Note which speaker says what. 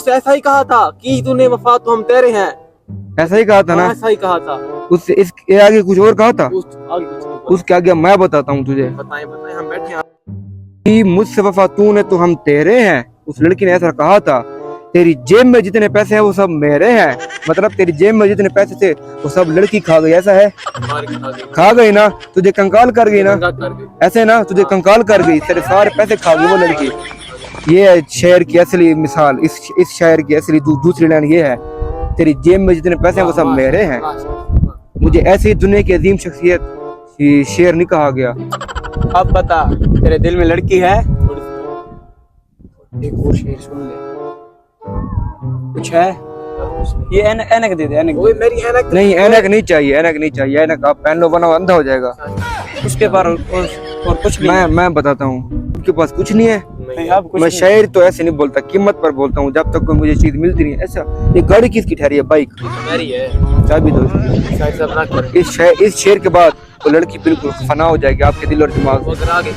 Speaker 1: ऐसा ही कहा था कि तूने वफा तो हम तेरे हैं।
Speaker 2: ऐसा ही कहा था ना?
Speaker 1: ऐसा ही कहा था।
Speaker 2: उससे इसके आगे कुछ और कहा था?
Speaker 1: आगे कुछ नहीं बोला।
Speaker 2: उसके आगे मैं बताता हूँ तुझे
Speaker 1: बताएं बताएं, हम बैठे हैं।
Speaker 2: कि मुझसे वफा तूने तो हम तेरे हैं। उस लड़की ने ऐसा कहा था। तेरी जेब में जितने पैसे हैं वो सब मेरे हैं। मतलब तेरी जेब में जितने पैसे थे वो सब लड़की खा गई, ऐसा है? खा गई ना, तुझे कंकाल कर गई ना, ऐसे ना, तुझे कंकाल कर गई, तेरे सारे पैसे खा गई वो लड़की। ये है शेर की असली मिसाल। इस शायर की असली दूसरी लाइन ये है, तेरी जेब में जितने पैसे हैं वो सब मेरे हैं। मुझे ऐसी दुनिया की अजीम शख्सियत शेर नहीं कहा गया। अब बता, तेरे दिल में लड़की है? एक और शेर सुन ले। कुछ है? ये ऐनक दे दे, ऐनक।
Speaker 1: ओए मेरी ऐनक
Speaker 2: नहीं, ऐनक नहीं चाहिए, ऐनक नहीं चाहिए। ऐनक आप पहन लो वरना अंधा हो जाएगा।
Speaker 3: उसके पास और कुछ नहीं।
Speaker 2: मैं बताता हूँ, उनके पास कुछ नहीं है।
Speaker 3: नहीं, आप कुछ
Speaker 2: मैं
Speaker 3: नहीं।
Speaker 2: शायर तो ऐसे नहीं बोलता, कीमत पर बोलता हूँ। जब तक कोई मुझे चीज मिलती नहीं। ऐसा ये गाड़ी किसकी ठहरी है? बाइक
Speaker 1: मेरी है।
Speaker 2: चाबी दो इसकी।
Speaker 1: शायद सब ना करें।
Speaker 2: इस शेर के बाद वो लड़की बिल्कुल फना हो जाएगी आपके दिल और दिमाग में।
Speaker 1: वो आगे